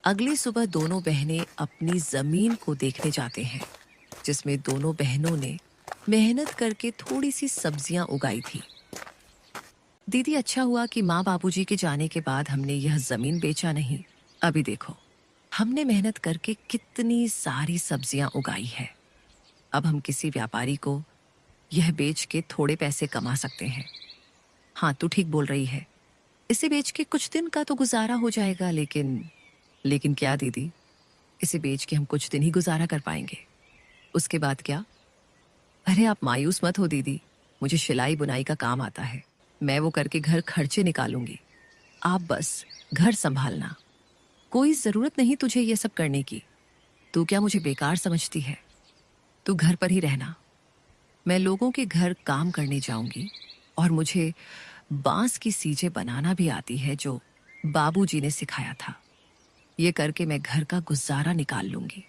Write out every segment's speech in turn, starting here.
अगली सुबह दोनों बहनें अपनी जमीन को देखने जाते हैं, जिसमें दोनों बहनों ने मेहनत करके थोड़ी सी सब्जियां उगाई थी। दीदी, अच्छा हुआ कि माँ बाबूजी के जाने के बाद हमने यह जमीन बेचा नहीं। अभी देखो, हमने मेहनत करके कितनी सारी सब्जियां उगाई है। अब हम किसी व्यापारी को यह बेच के थोड़े पैसे कमा सकते हैं। हाँ, तू ठीक बोल रही है। इसे बेच के कुछ दिन का तो गुजारा हो जाएगा, लेकिन लेकिन क्या दीदी, इसे बेच के हम कुछ दिन ही गुजारा कर पाएंगे। उसके बाद क्या? अरे आप मायूस मत हो दीदी, मुझे सिलाई बुनाई का काम आता है। मैं वो करके घर खर्चे निकालूंगी। आप बस घर संभालना। कोई जरूरत नहीं तुझे ये सब करने की। तू क्या मुझे बेकार समझती है? तू घर पर ही रहना। मैं लोगों के घर काम करने जाऊंगी और मुझे बांस की सीजें बनाना भी आती है, जो बाबूजी ने सिखाया था। ये करके मैं घर का गुजारा निकाल लूंगी।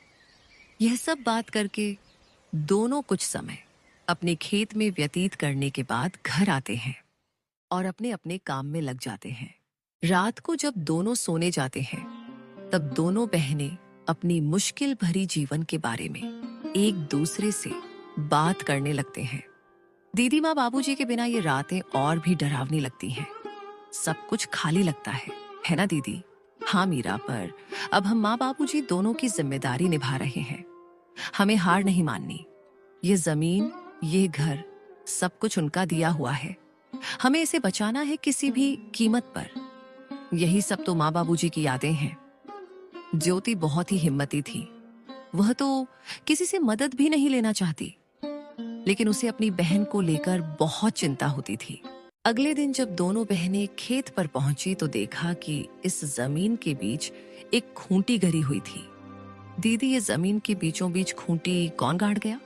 यह सब बात करके दोनों कुछ समय अपने खेत में व्यतीत करने के बाद घर आते हैं और अपने अपने काम में लग जाते हैं। रात को जब दोनों सोने जाते हैं, तब दोनों बहनें अपनी मुश्किल भरी जीवन के बारे में एक दूसरे से बात करने लगते हैं। दीदी, माँ बाबूजी के बिना ये रातें और भी डरावनी लगती हैं। सब कुछ खाली लगता है ना दीदी? हाँ मीरा, पर अब हम माँ बाबूजी दोनों की जिम्मेदारी निभा रहे हैं। हमें हार नहीं माननी। ये जमीन, ये घर, सब कुछ उनका दिया हुआ है। हमें इसे बचाना है किसी भी कीमत पर। यही सब तो माँ बाबूजी की यादें हैं। ज्योति बहुत ही हिम्मती थी। वह तो किसी से मदद भी नहीं लेना चाहती, लेकिन उसे अपनी बहन को लेकर बहुत चिंता होती थी। अगले दिन जब दोनों बहनें खेत पर पहुंची तो देखा कि इस जमीन के बीच एक खूंटी गड़ी हुई थी। दीदी, ये जमीन के बीचों बीच खूंटी कौन गाड़ गया?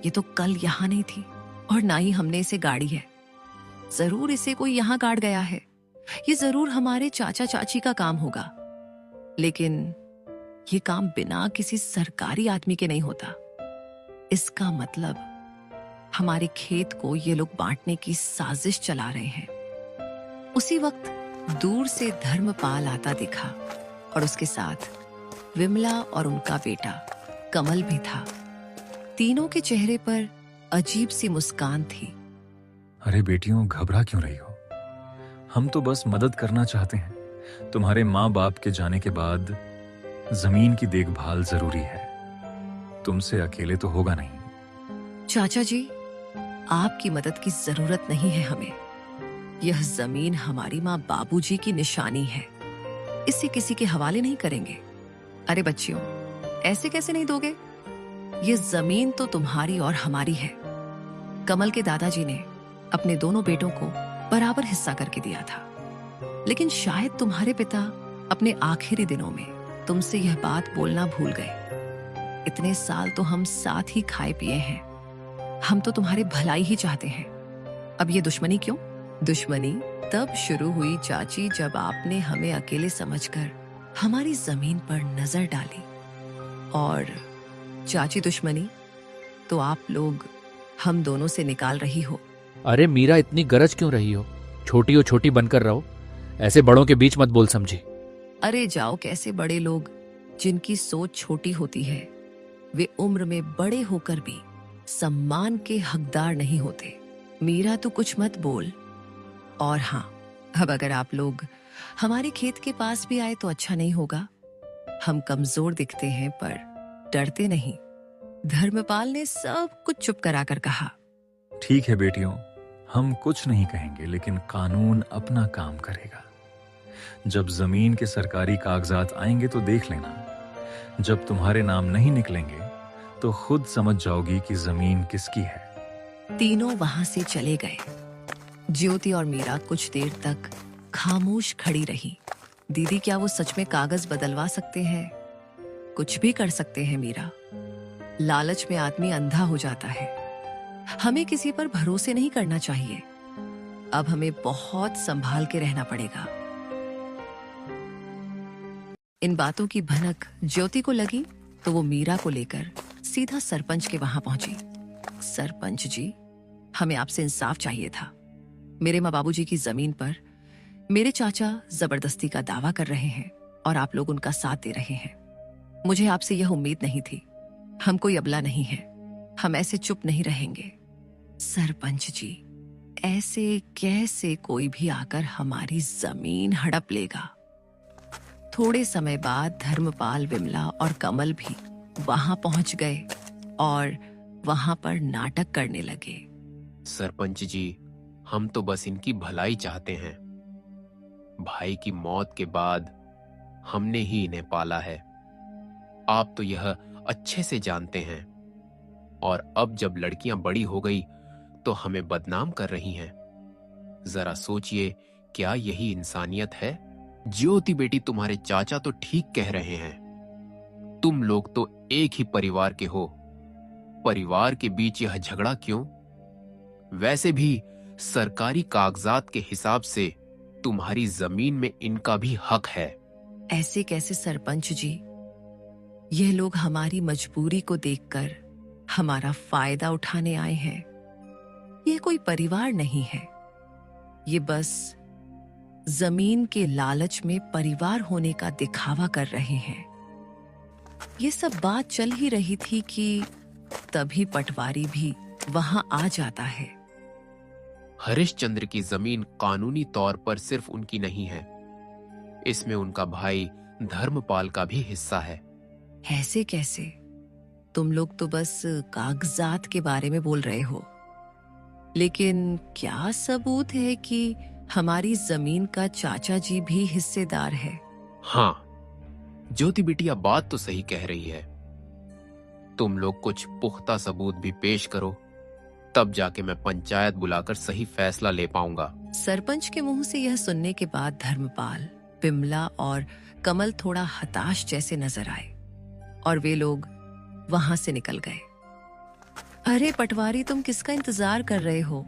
ये तो कल यहाँ नहीं थी और ना ही हमने इसे गाड़ी है। जरूर इसे कोई यहाँ गाड़ गया है। ये जरूर हमारे चाचा चाची का काम होगा। लेकिन ये काम बिना किसी सरकारी आदमी के नहीं होता। इसका मतलब हमारे खेत को ये लोग बांटने की साजिश चला रहे हैं। उसी वक्त दूर से धर्मपाल आता दिखा और उसके साथ विमला और उनका बेटा कमल भी था। तीनों के चेहरे पर अजीब सी मुस्कान थी। अरे बेटियों, घबरा क्यों रही हो? हम तो बस मदद करना चाहते हैं। तुम्हारे माँ बाप के जाने के बाद जमीन की देखभाल जरूरी है। तुमसे अकेले तो होगा नहीं। चाचा जी, आपकी मदद की जरूरत नहीं है हमें। यह जमीन हमारी माँ बाबूजी की निशानी है। इसे किसी के हवाले नहीं करेंगे। अरे बच्चियों, ऐसे कैसे नहीं दोगे? ये जमीन तो तुम्हारी और हमारी है। कमल के दादाजी ने अपने दोनों बेटों को बराबर हिस्सा करके दिया था, लेकिन शायद तुम्हारे पिता अपने आखिरी दिनों में तुमसे यह बात बोलना भूल गए। इतने साल तो हम साथ ही खाए पिए हैं। हम तो तुम्हारे भलाई ही चाहते हैं। अब ये दुश्मनी क्यों? दुश्मनी तब शुरू हुई चाची, जब आपने हमें अकेले समझकर हमारी जमीन पर नजर डाली। और चाची, दुश्मनी तो आप लोग हम दोनों से निकाल रही हो। अरे मीरा, इतनी गरज क्यों रही हो? छोटी हो छोटी बनकर रहो। ऐसे बड़ों के बीच मत बोल, समझी? अरे जाओ, कैसे बड़े लोग जिनकी सोच छोटी होती है, वे उम्र में बड़े होकर भी सम्मान के हकदार नहीं होते। मीरा, तू कुछ मत बोल। और हाँ, अब अगर आप लोग हमारे खेत के पास भी आए तो अच्छा नहीं होगा। हम कमजोर दिखते हैं पर डरते नहीं। धर्मपाल ने सब कुछ चुप कराकर कहा। ठीक है बेटियों, हम कुछ नहीं कहेंगे, लेकिन कानून अपना काम करेगा। जब जमीन के सरकारी कागजात आएंगे तो देख लेना। जब तुम्हारे नाम नहीं निकलेंगे तो खुद समझ जाओगी कि जमीन किसकी है। तीनों वहां से चले गए। ज्योति और मीरा कुछ देर तक खामोश खड़ी रही। दीदी, क्या वो सच में कागज बदलवा सकते हैं? कुछ भी कर सकते हैं मीरा। लालच में आदमी अंधा हो जाता है। हमें किसी पर भरोसे नहीं करना चाहिए। अब हमें बहुत संभाल के रहना पड़ेगा। इन बातों की भनक ज्योति को लगी तो वो मीरा को लेकर सीधा सरपंच के वहां पहुंची। सरपंच जी, हमें आपसे इंसाफ चाहिए था। मेरे माँ बाबूजी की जमीन पर मेरे चाचा जबरदस्ती का दावा कर रहे हैं और आप लोग उनका साथ दे रहे हैं। मुझे आपसे यह उम्मीद नहीं थी। हम कोई अबला नहीं है, हम ऐसे चुप नहीं रहेंगे। सरपंच जी, ऐसे कैसे कोई भी आकर हमारी जमीन हड़प लेगा? थोड़े समय बाद धर्मपाल, विमला और कमल भी वहां पहुंच गए और वहां पर नाटक करने लगे। सरपंच जी, हम तो बस इनकी भलाई चाहते हैं। भाई की मौत के बाद हमने ही इन्हें पाला है। आप तो यह अच्छे से जानते हैं। और अब जब लड़कियां बड़ी हो गई तो हमें बदनाम कर रही हैं। जरा सोचिए, क्या यही इंसानियत है? ज्योति बेटी, तुम्हारे चाचा तो ठीक कह रहे हैं। तुम लोग तो एक ही परिवार के हो। परिवार के बीच यह झगड़ा क्यों? वैसे भी सरकारी कागजात के हिसाब से तुम्हारी जमीन में इनका भी हक है। ऐसे कैसे सरपंच जी? यह लोग हमारी मजबूरी को देखकर हमारा फायदा उठाने आए हैं। ये कोई परिवार नहीं है, ये बस जमीन के लालच में परिवार होने का दिखावा कर रहे हैं। ये सब बात चल ही रही थी कि तभी पटवारी भी वहां आ जाता है। हरिश्चंद्र की जमीन कानूनी तौर पर सिर्फ उनकी नहीं है, इसमें उनका भाई धर्मपाल का भी हिस्सा है। ऐसे कैसे? तुम लोग तो बस कागजात के बारे में बोल रहे हो, लेकिन क्या सबूत है कि हमारी जमीन का चाचा जी भी हिस्सेदार है? हाँ, ज्योति बिटिया बात तो सही कह रही है। तुम लोग कुछ पुख्ता सबूत भी पेश करो, तब जाके मैं पंचायत बुलाकर सही फैसला ले पाऊंगा। सरपंच के मुंह से यह सुनने के बाद धर्मपाल, विमला और कमल थोड़ा हताश जैसे नजर आए और वे लोग वहां से निकल गए। अरे पटवारी, तुम किसका इंतजार कर रहे हो?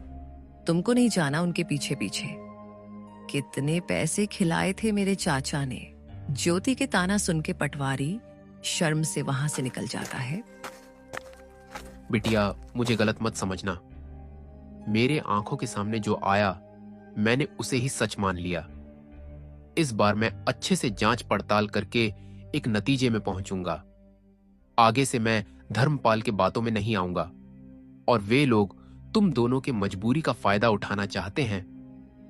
तुमको नहीं जाना उनके पीछे पीछे? कितने पैसे खिलाए थे मेरे चाचा ने? ज्योति के ताना सुन के पटवारी शर्म से वहां से निकल जाता है। बिटिया, मुझे गलत मत समझना। मेरे आंखों के सामने जो आया मैंने उसे ही सच मान लिया। इस बार मैं अच्छे से जांच पड़ताल करके एक नतीजे में पहुंचूंगा। आगे से मैं धर्मपाल के बातों में नहीं आऊंगा। और वे लोग तुम दोनों की मजबूरी का फायदा उठाना चाहते हैं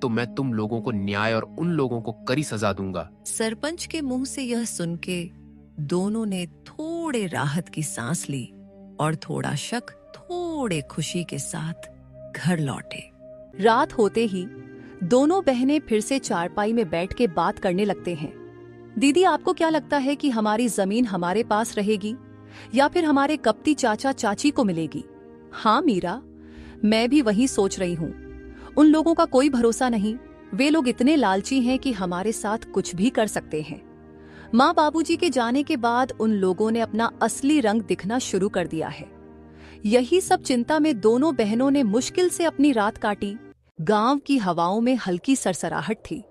तो मैं तुम लोगों को न्याय और उन लोगों को कड़ी सजा दूंगा। सरपंच के मुंह से यह सुन के दोनों ने थोड़े राहत की सांस ली और थोड़ा शक, थोड़े खुशी के साथ घर लौटे। रात होते ही दोनों बहनें फिर से चारपाई में बैठ के बात करने लगते हैं। दीदी, आपको क्या लगता है कि हमारी जमीन हमारे पास रहेगी या फिर हमारे कपटी चाचा चाची को मिलेगी? हाँ मीरा, मैं भी वही सोच रही हूँ। उन लोगों का कोई भरोसा नहीं। वे लोग इतने लालची हैं कि हमारे साथ कुछ भी कर सकते हैं। माँ बाबूजी के जाने के बाद उन लोगों ने अपना असली रंग दिखना शुरू कर दिया है। यही सब चिंता में दोनों बहनों ने मुश्किल से अपनी रात काटी। गांव की हवाओं में हल्की सरसराहट थी।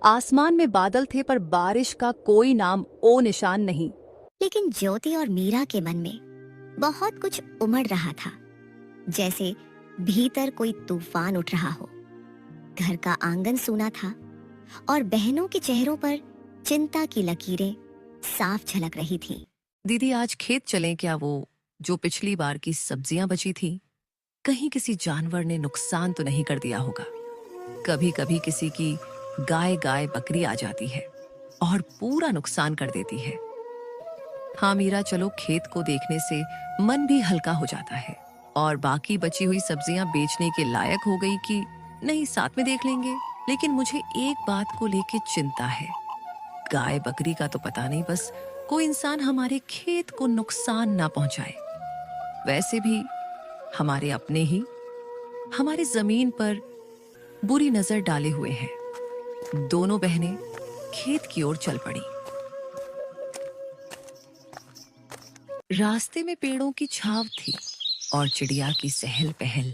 आसमान में बादल थे पर बारिश का कोई नाम ओ निशान नहीं। लेकिन ज्योति और मीरा के मन में बहुत कुछ उमड़ रहा था, जैसे भीतर कोई तूफान उठ रहा हो। घर का आंगन सूना था और बहनों के चेहरों पर चिंता की लकीरें साफ झलक रही थीं। दीदी, आज खेत चलें क्या? वो जो पिछली बार की सब्जियां बची थी, कहीं किसी जानवर ने नुकसान तो नहीं कर दिया होगा? कभी कभी किसी की गाय बकरी आ जाती है और पूरा नुकसान कर देती है। हाँ मीरा, चलो, खेत को देखने से मन भी हल्का हो जाता है। और बाकी बची हुई सब्जियां बेचने के लायक हो गई कि नहीं, साथ में देख लेंगे। लेकिन मुझे एक बात को लेके चिंता है। गाय बकरी का तो पता नहीं, बस कोई इंसान हमारे खेत को नुकसान ना पहुंचाए। वैसे भी हमारे अपने ही हमारी जमीन पर बुरी नजर डाले हुए हैं। दोनों बहनें खेत की ओर चल पड़ी। रास्ते में पेड़ों की छाव थी और चिड़िया की सहल पहल।